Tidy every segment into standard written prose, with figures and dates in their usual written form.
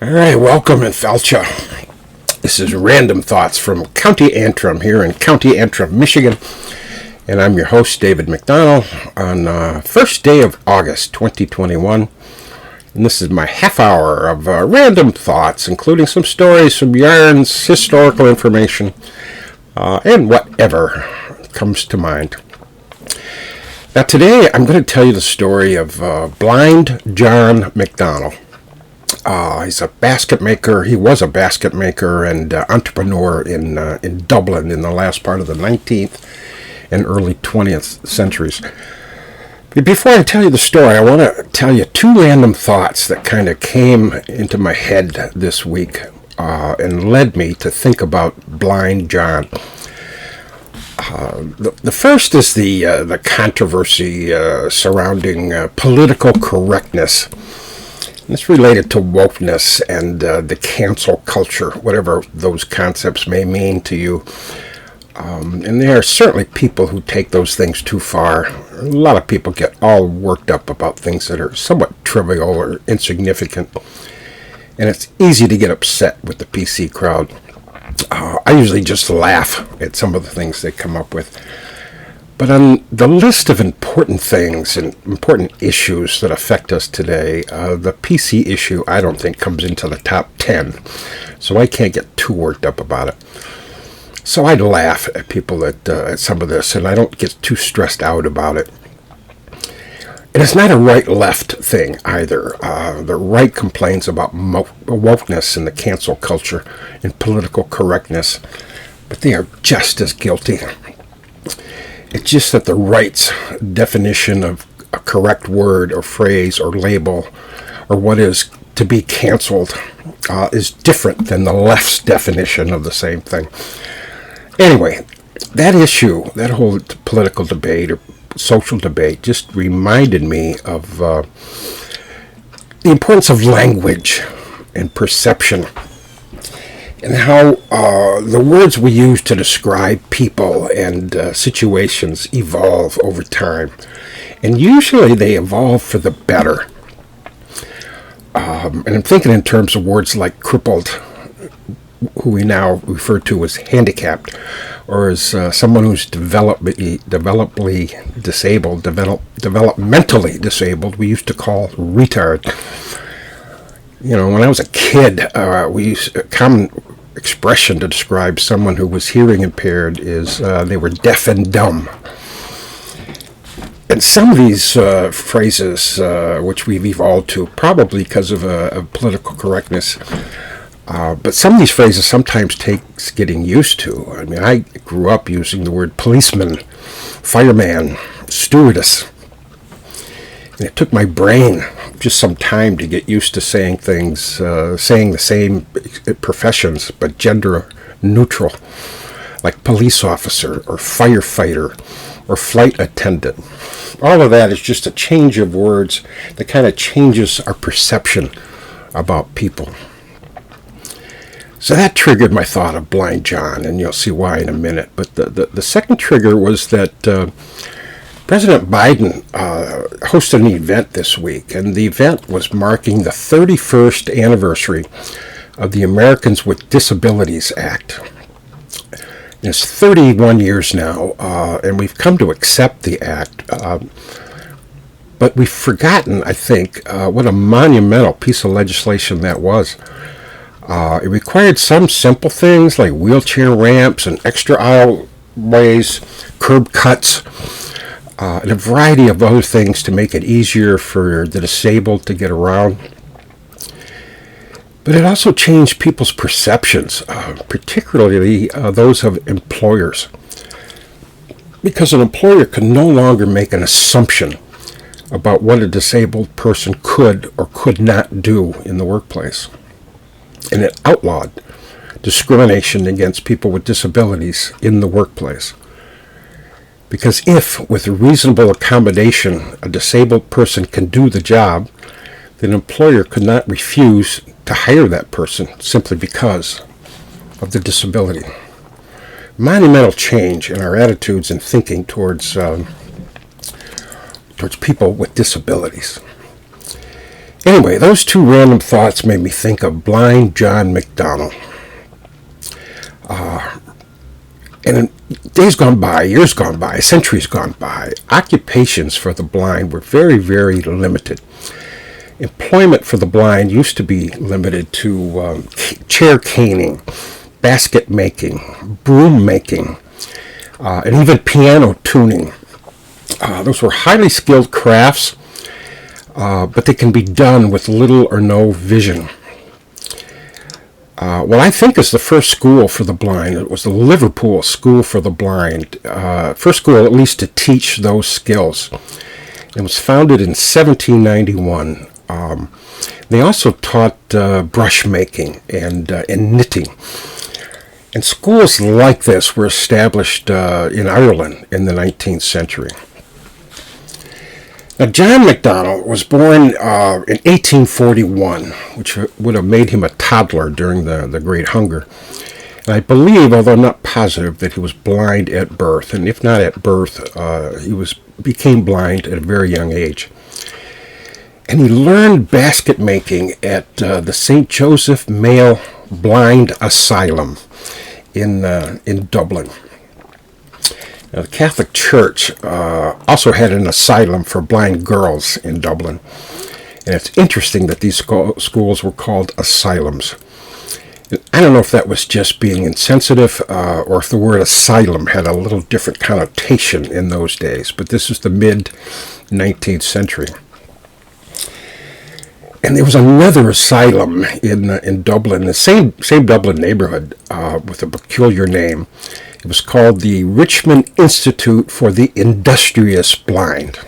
All right, welcome in Felcha. This is Random Thoughts from County Antrim here in County Antrim, Michigan. And I'm your host, David McDonald, on first day of August 2021. And this is my half hour of random thoughts, including some stories, some yarns, historical information, and whatever comes to mind. Now today I'm going to tell you the story of blind John McDonnell. He's a basket maker. He was a basket maker and entrepreneur in Dublin in the last part of the 19th and early 20th centuries. But before I tell you the story, I want to tell you two random thoughts that kind of came into my head this week and led me to think about blind John. The first is the controversy surrounding political correctness. It's related to wokeness and the cancel culture, whatever those concepts may mean to you. And there are certainly people who take those things too far. A lot of people get all worked up about things that are somewhat trivial or insignificant. And it's easy to get upset with the PC crowd. I usually just laugh at some of the things they come up with. But on the list of important things and important issues that affect us today, the PC issue I don't think comes into the top 10. So I can't get too worked up about it. So I'd laugh at people at some of this, and I don't get too stressed out about it. And it's not a right-left thing either. The right complains about wokeness and the cancel culture and political correctness, but they are just as guilty. It's just that the right's definition of a correct word or phrase or label or what is to be canceled is different than the left's definition of the same thing. Anyway, that issue, that whole political debate or social debate just reminded me of the importance of language and perception, and how the words we use to describe people and situations evolve over time. And usually they evolve for the better. And I'm thinking in terms of words like crippled, who we now refer to as handicapped, or as someone who's developmentally disabled, we used to call retard. You know, when I was a kid, we used a common expression to describe someone who was hearing impaired is they were deaf and dumb. And some of these phrases, which we've evolved to, probably because of political correctness, but some of these phrases sometimes takes getting used to. I mean, I grew up using the word policeman, fireman, stewardess. And it took my brain just some time to get used to saying things, saying the same professions, but gender neutral, like police officer or firefighter or flight attendant. All of that is just a change of words that kind of changes our perception about people. So that triggered my thought of blind John, and you'll see why in a minute. But the second trigger was that President Biden hosted an event this week, and the event was marking the 31st anniversary of the Americans with Disabilities Act. It's 31 years now, and we've come to accept the act, but we've forgotten, I think, what a monumental piece of legislation that was. It required some simple things like wheelchair ramps and extra aisleways, curb cuts, and a variety of other things to make it easier for the disabled to get around. But it also changed people's perceptions, particularly those of employers. Because an employer could no longer make an assumption about what a disabled person could or could not do in the workplace. And it outlawed discrimination against people with disabilities in the workplace. Because if, with reasonable accommodation, a disabled person can do the job, then an employer could not refuse to hire that person simply because of the disability. Monumental change in our attitudes and thinking towards people with disabilities. Anyway, those two random thoughts made me think of blind John McDonnell. And in days gone by, years gone by, centuries gone by, occupations for the blind were very, very limited. Employment for the blind used to be limited to chair caning, basket making, broom making, and even piano tuning. Those were highly skilled crafts, but they can be done with little or no vision. What I think is the first school for the blind, it was the Liverpool School for the Blind, first school at least to teach those skills. It was founded in 1791. They also taught brush making and knitting. And schools like this were established in Ireland in the 19th century. Now, John McDonnell was born in 1841, which would have made him a toddler during the Great Hunger. And I believe, although not positive, that he was blind at birth. And if not at birth, he became blind at a very young age. And he learned basket making at the St. Joseph Male Blind Asylum in Dublin. Now, the Catholic Church also had an asylum for blind girls in Dublin. And it's interesting that these schools were called asylums. And I don't know if that was just being insensitive or if the word asylum had a little different connotation in those days. But this is the mid-19th century. And there was another asylum in Dublin, the same Dublin neighborhood with a peculiar name. It was called the Richmond Institute for the Industrious Blind.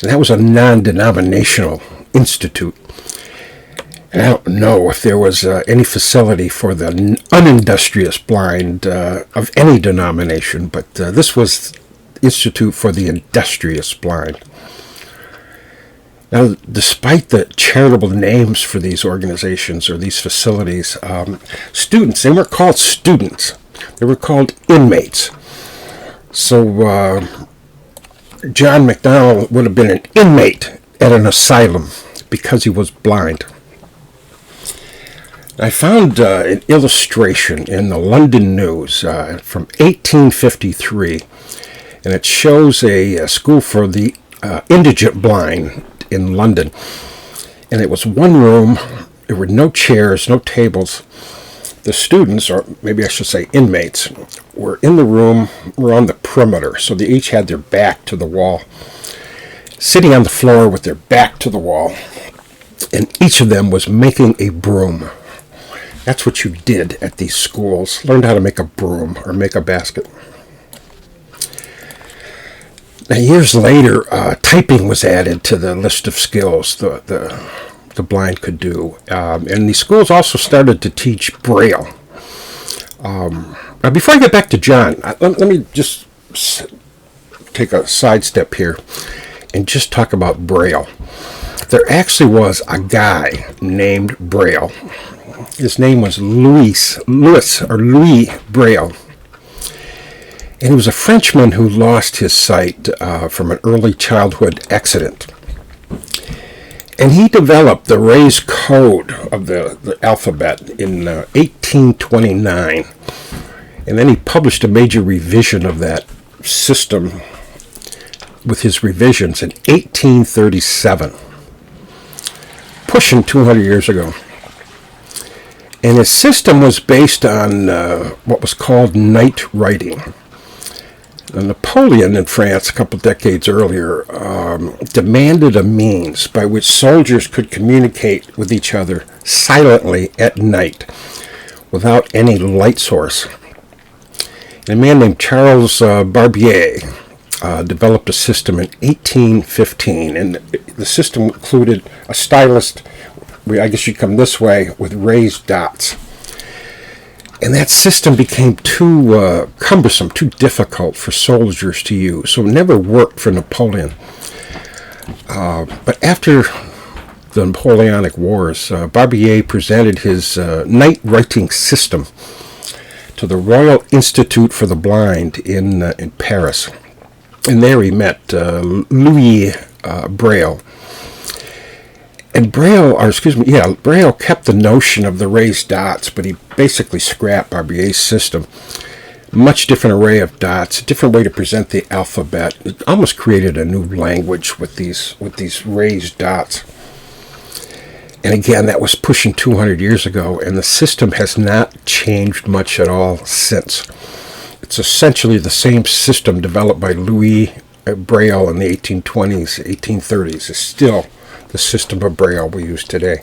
And that was a non-denominational institute. And I don't know if there was any facility for the unindustrious blind of any denomination, but this was Institute for the Industrious Blind. Now, despite the charitable names for these organizations or these facilities, students, they weren't called students. They were called inmates. So John McDonnell would have been an inmate at an asylum because he was blind. I found an illustration in the London News from 1853, and it shows a school for the indigent blind in London. And it was one room. There were no chairs, no tables. The students, or maybe I should say inmates, were in the room, were on the perimeter, so they each had their back to the wall, sitting on the floor with their back to the wall, and each of them was making a broom. That's what you did at these schools, learned how to make a broom or make a basket. Now, years later, typing was added to the list of skills the blind could do. And these schools also started to teach Braille. Now, before I get back to John, let me just take a sidestep here and just talk about Braille. There actually was a guy named Braille. His name was Louis Braille. And he was a Frenchman who lost his sight from an early childhood accident. And he developed the raised code of the alphabet in 1829. And then he published a major revision of that system with his revisions in 1837, pushing 200 years ago. And his system was based on what was called night writing. Napoleon in France, a couple decades earlier, demanded a means by which soldiers could communicate with each other silently at night without any light source. And a man named Charles Barbier developed a system in 1815, and the system included a stylus, I guess you'd come this way, with raised dots. And that system became too cumbersome, too difficult for soldiers to use, so it never worked for Napoleon. But after the Napoleonic Wars, Barbier presented his night writing system to the Royal Institute for the Blind in Paris. And there he met Louis Braille. And Braille kept the notion of the raised dots, but he basically scrapped RBA's system. Much different array of dots, a different way to present the alphabet. It almost created a new language with these raised dots. And again, that was pushing 200 years ago, and the system has not changed much at all since. It's essentially the same system developed by Louis Braille in the 1820s, 1830s. It's still the system of Braille we use today.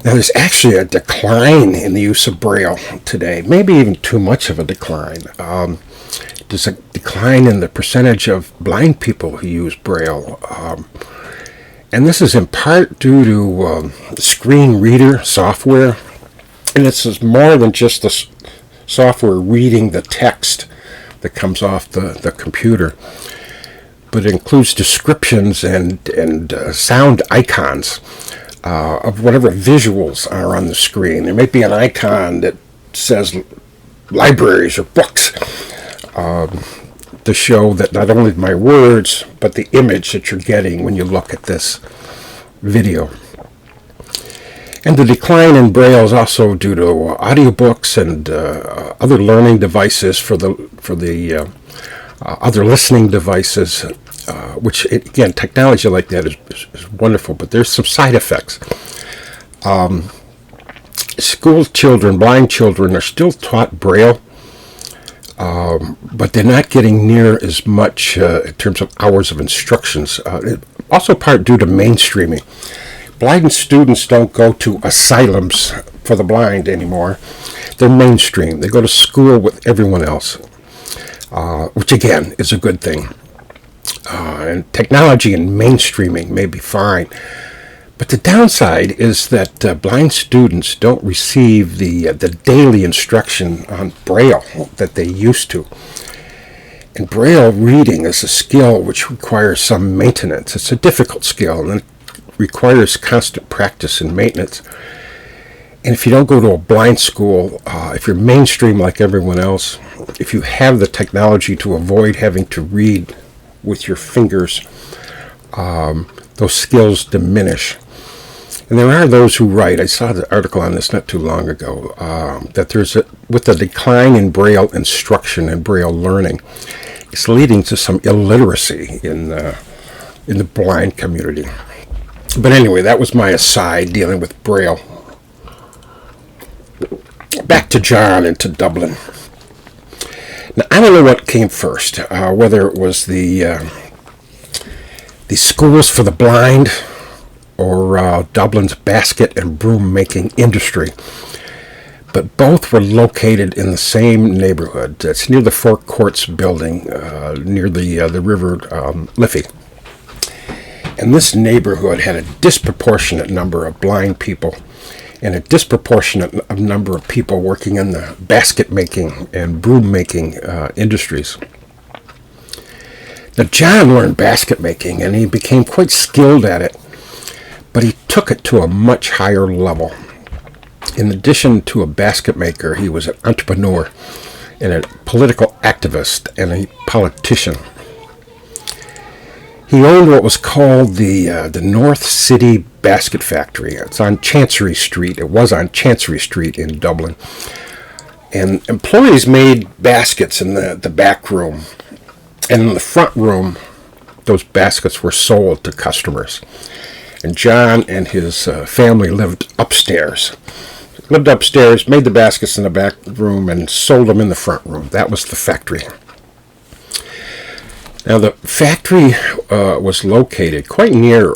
Now, there's actually a decline in the use of Braille today, maybe even too much of a decline. There's a decline in the percentage of blind people who use Braille. And this is in part due to screen reader software. And this is more than just the software reading the text that comes off the computer, but it includes descriptions and sound icons of whatever visuals are on the screen. There might be an icon that says libraries or books to show that not only my words, but the image that you're getting when you look at this video. And the decline in Braille is also due to audiobooks and other learning devices for the other listening devices, which, again, technology like that is wonderful, but there's some side effects. School children, blind children, are still taught Braille, but they're not getting near as much in terms of hours of instructions. Also part due to mainstreaming. Blind students don't go to asylums for the blind anymore. They're mainstream. They go to school with everyone else, which again is a good thing. And technology and mainstreaming may be fine, but the downside is that blind students don't receive the daily instruction on Braille that they used to. And Braille reading is a skill which requires some maintenance. It's a difficult skill, and it requires constant practice and maintenance. And if you don't go to a blind school, if you're mainstream like everyone else, if you have the technology to avoid having to read with your fingers, those skills diminish. And there are those who write, I saw the article on this not too long ago, that with the decline in Braille instruction and Braille learning, it's leading to some illiteracy in the blind community. But anyway, that was my aside dealing with Braille. Back to John and to Dublin. Now, I don't know what came first, whether it was the schools for the blind or Dublin's basket and broom making industry. But both were located in the same neighborhood. It's near the Four Courts building, near the river Liffey. And this neighborhood had a disproportionate number of blind people and a disproportionate number of people working in the basket making and broom making industries. Now, John learned basket making and he became quite skilled at it, but he took it to a much higher level. In addition to a basket maker, he was an entrepreneur and a political activist and a politician. He owned what was called the North City Basket Factory. It's on Chancery Street. It was on Chancery Street in Dublin. And employees made baskets in the back room. And in the front room, those baskets were sold to customers. And John and his family lived upstairs. Made the baskets in the back room, and sold them in the front room. That was the factory. Now, the factory was located quite near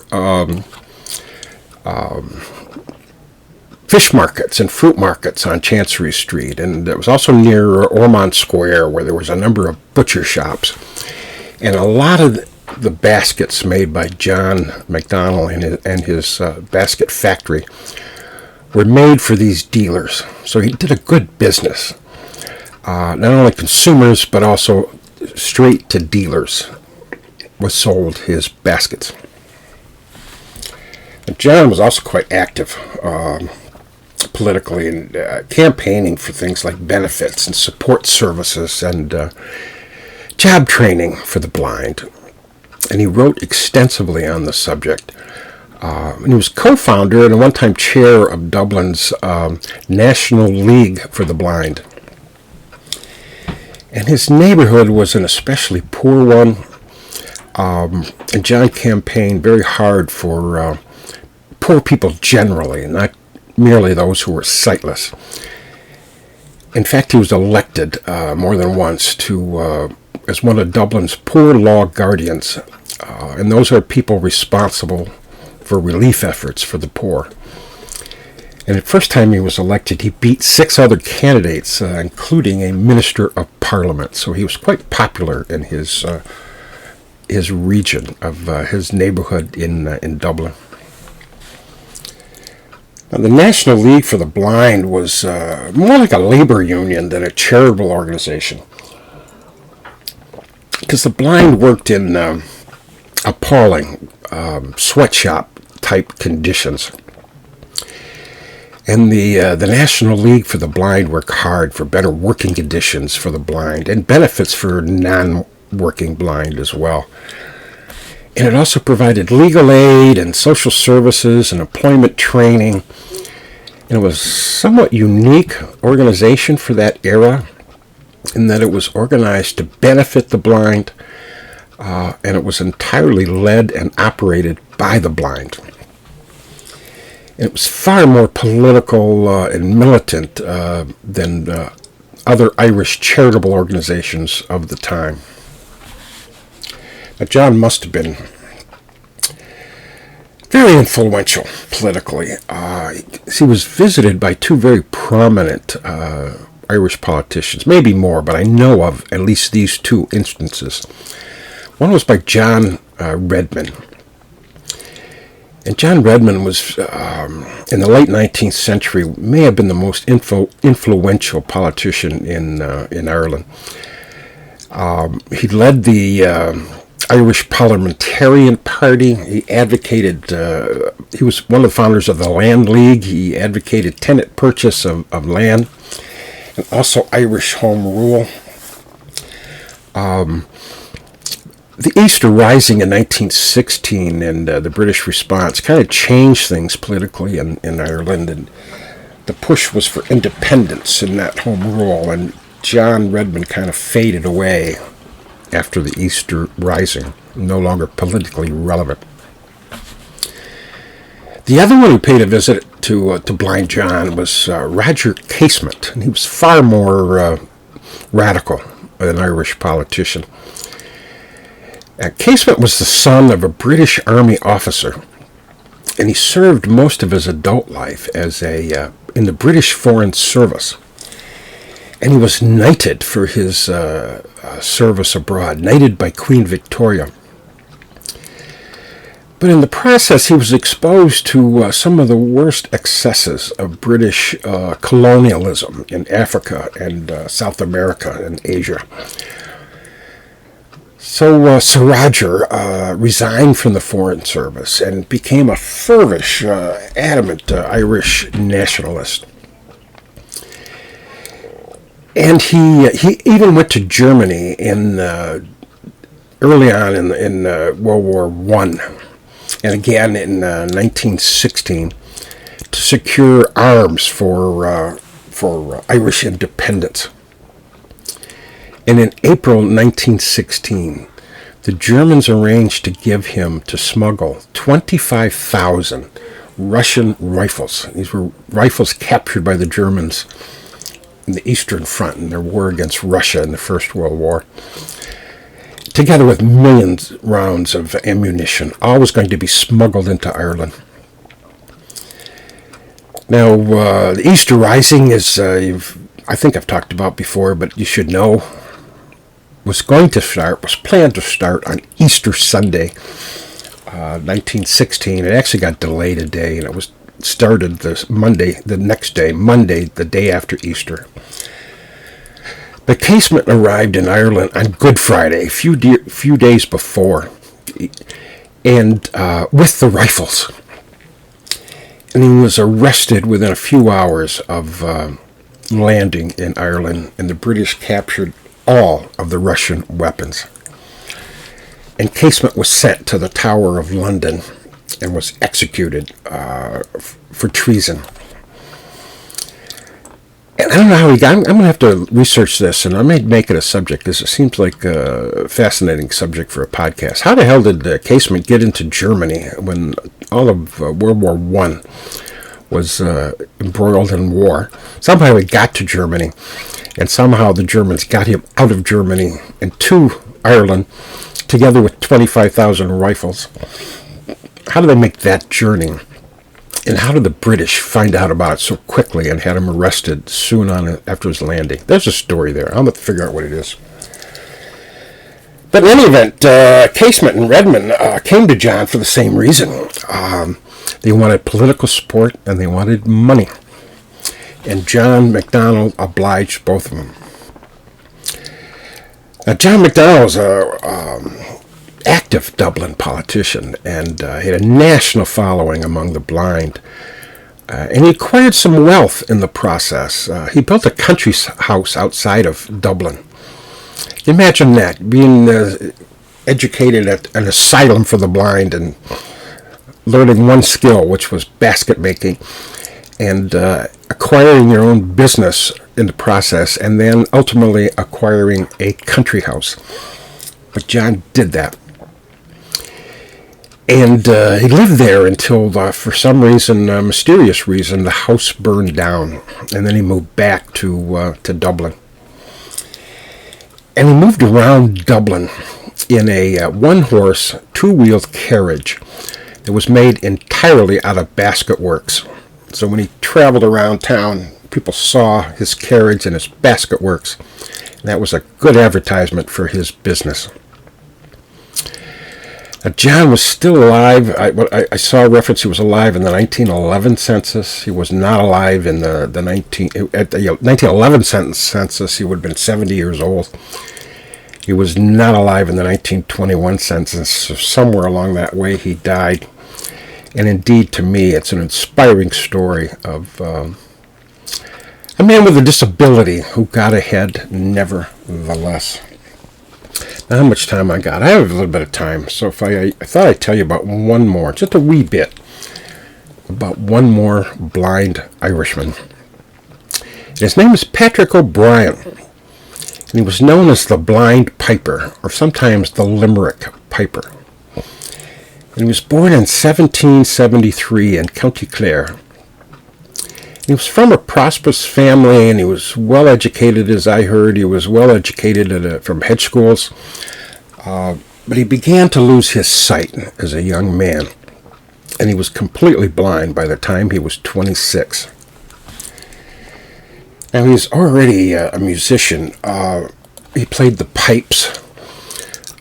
fish markets and fruit markets on Chancery Street, and it was also near Ormond Square, where there was a number of butcher shops. And a lot of the baskets made by John McDonnell and his basket factory were made for these dealers. So he did a good business. Not only consumers, but also straight to dealers was sold his baskets. And John was also quite active politically and campaigning for things like benefits and support services and job training for the blind. And he wrote extensively on the subject. And he was co-founder and a one-time chair of Dublin's National League for the Blind. And his neighborhood was an especially poor one. And John campaigned very hard for poor people generally, not merely those who were sightless. In fact, he was elected more than once to as one of Dublin's poor law guardians. And those are people responsible for relief efforts for the poor. And the first time he was elected, he beat 6 other candidates, including a minister of parliament. So he was quite popular in his region of his neighborhood in Dublin. Now, the National League for the Blind was more like a labor union than a charitable organization, because the blind worked in appalling sweatshop type conditions. And the National League for the Blind worked hard for better working conditions for the blind and benefits for non-working blind as well. And it also provided legal aid and social services and employment training. And it was a somewhat unique organization for that era in that it was organized to benefit the blind, and it was entirely led and operated by the blind. And it was far more political and militant than other Irish charitable organizations of the time. Now, John must have been very influential politically. He was visited by 2 very prominent Irish politicians, maybe more, but I know of at least these 2 instances. One was by John Redmond. And John Redmond was, in the late 19th century, may have been the most influential politician in Ireland. He led the Irish Parliamentarian Party. He advocated, he was one of the founders of the Land League. He advocated tenant purchase of land and also Irish Home Rule. The Easter Rising in 1916 and the British response kind of changed things politically in Ireland, and the push was for independence and not home rule, and John Redmond kind of faded away after the Easter Rising, no longer politically relevant. The other one who paid a visit to Blind John was Roger Casement, and he was far more radical than an Irish politician. Casement was the son of a British Army officer, and he served most of his adult life as in the British Foreign Service. And he was knighted for his service abroad, knighted by Queen Victoria. But in the process, he was exposed to some of the worst excesses of British colonialism in Africa and South America and Asia. So Sir Roger resigned from the Foreign Service and became a fervent, adamant Irish nationalist. And he even went to Germany in early on in World War I, and again in 1916 to secure arms for Irish independence. And in April 1916, the Germans arranged to smuggle 25,000 Russian rifles. These were rifles captured by the Germans in the Eastern Front in their war against Russia in the First World War, together with millions of rounds of ammunition, all was going to be smuggled into Ireland. Now, the Easter Rising is, I think I've talked about before, but you should know, was planned to start on Easter Sunday, 1916. It actually got delayed a day, and it was started Monday, the day after Easter. But Casement arrived in Ireland on Good Friday, a few days before, and with the rifles. And he was arrested within a few hours of landing in Ireland, and the British captured all of the Russian weapons. And Casement was sent to the Tower of London and was executed for treason. And I don't know how he got. I'm going to have to research this, and I may make it a subject, because it seems like a fascinating subject for a podcast. How the hell did Casement get into Germany when all of World War I was embroiled in war? Somehow he got to Germany, and somehow the Germans got him out of Germany and to Ireland, together with 25,000 rifles. How did they make that journey? And how did the British find out about it so quickly and had him arrested soon on after his landing? There's a story there. I'm going to figure out what it is. But in any event, Casement and Redmond came to John for the same reason. They wanted political support and they wanted money. And John McDonnell obliged both of them. John McDonnell was a active Dublin politician, and he had a national following among the blind. And he acquired some wealth in the process. He built a country house outside of Dublin. Imagine that, being educated at an asylum for the blind and learning one skill, which was basket making, and acquiring your own business in the process, and then ultimately acquiring a country house. But John did that. And he lived there until, for some reason, mysterious reason, the house burned down. And then he moved back to Dublin. And he moved around Dublin in a one-horse, two-wheeled carriage that was made entirely out of basket works. So when he traveled around town, people saw his carriage and his basket works. And that was a good advertisement for his business. John was still alive. I saw a reference he was alive in the 1911 census. He was not alive in the 1911 census. He would have been 70 years old. He was not alive in the 1921 census. So somewhere along that way he died. And indeed, to me, it's an inspiring story of a man with a disability who got ahead nevertheless. Now, how much time I got? I have a little bit of time, so if I thought I'd tell you about one more, just a wee bit, about one more blind Irishman. His name is Patrick O'Brien, and he was known as the Blind Piper, or sometimes the Limerick Piper. And he was born in 1773 in County Clare. He was from a prosperous family, and he was well educated, as I heard. He was well educated from hedge schools. But he began to lose his sight as a young man, and he was completely blind by the time he was 26. Now, he's already a musician. He played the pipes,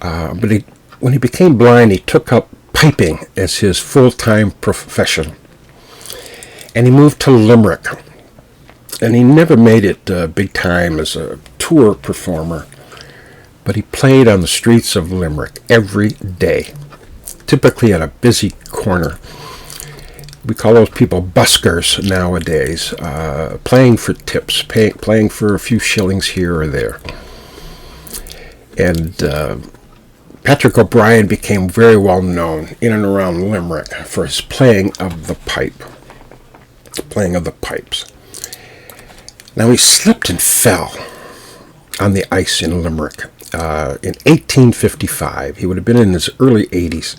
but when he became blind, he took up piping as his full-time profession. And he moved to Limerick. And he never made it big time as a tour performer. But he played on the streets of Limerick every day, typically at a busy corner. We call those people buskers nowadays, playing for tips, playing for a few shillings here or there. And Patrick O'Brien became very well known in and around Limerick for his playing of the pipe. Playing of the pipes. Now, he slipped and fell on the ice in Limerick in 1855. He would have been in his early 80s.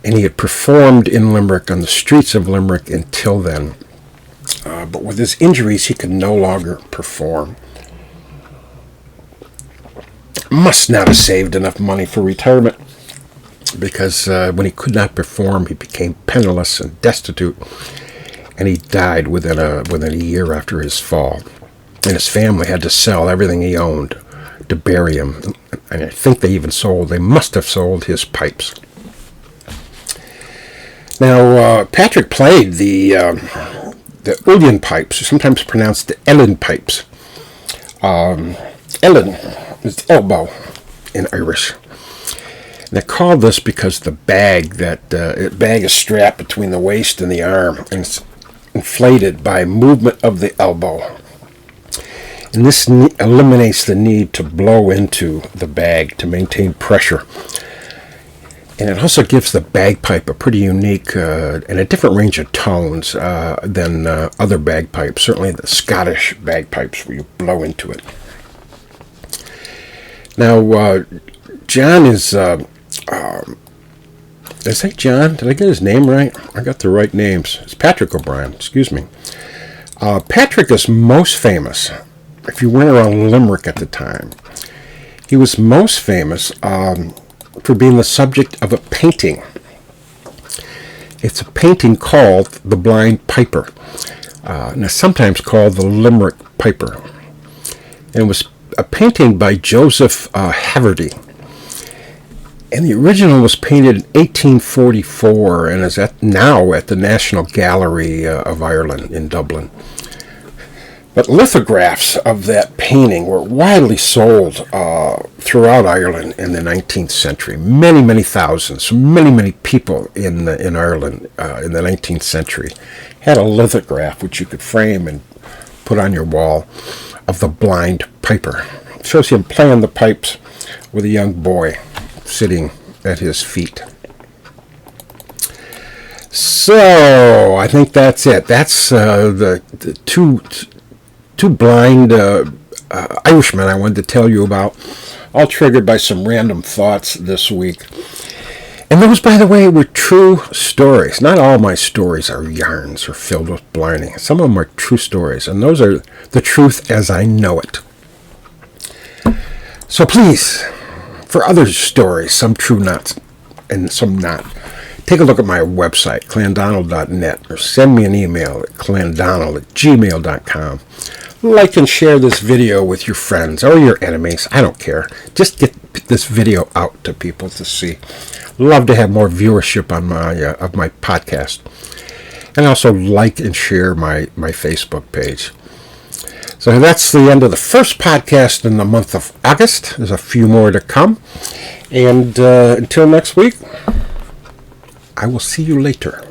And he had performed in Limerick on the streets of Limerick until then. But with his injuries, he could no longer perform. Must not have saved enough money for retirement, because when he could not perform, he became penniless and destitute. And he died within a year after his fall. And his family had to sell everything he owned to bury him. And I think they must have sold his pipes. Now, Patrick played the Uilleann pipes, sometimes pronounced the Ellen pipes. Ellen is elbow in Irish. And they call this because the bag is strapped between the waist and the arm, and it's inflated by movement of the elbow. And this eliminates the need to blow into the bag to maintain pressure. And it also gives the bagpipe a pretty unique and a different range of tones than other bagpipes, certainly the Scottish bagpipes where you blow into it. Now, John is that John? Did I get his name right? I got the right names. It's Patrick O'Brien, excuse me. Patrick is most famous, if you went around Limerick at the time, he was most famous for being the subject of a painting. It's a painting called The Blind Piper, and it's sometimes called the Limerick Piper. And it was a painting by Joseph Haverty. And the original was painted in 1844 and is now at the National Gallery of Ireland in Dublin. But lithographs of that painting were widely sold throughout Ireland in the 19th century. Many, many thousands, many people in Ireland in the 19th century had a lithograph which you could frame and put on your wall of the blind piper. It shows him playing the pipes with a young boy sitting at his feet. So I think that's it. That's the two blind Irishmen I wanted to tell you about, all triggered by some random thoughts this week. And those, by the way, were true stories. Not all my stories are yarns or filled with blinding. Some of them are true stories, and those are the truth as I know it. So please, for other stories, some true not and some not, take a look at my website, clandonald.net, or send me an email at clandonald@gmail.com. Like and share this video with your friends or your enemies. I don't care. Just get this video out to people to see. Love to have more viewership on my podcast. And also like and share my Facebook page. So that's the end of the first podcast in the month of August. There's a few more to come. And until next week, I will see you later.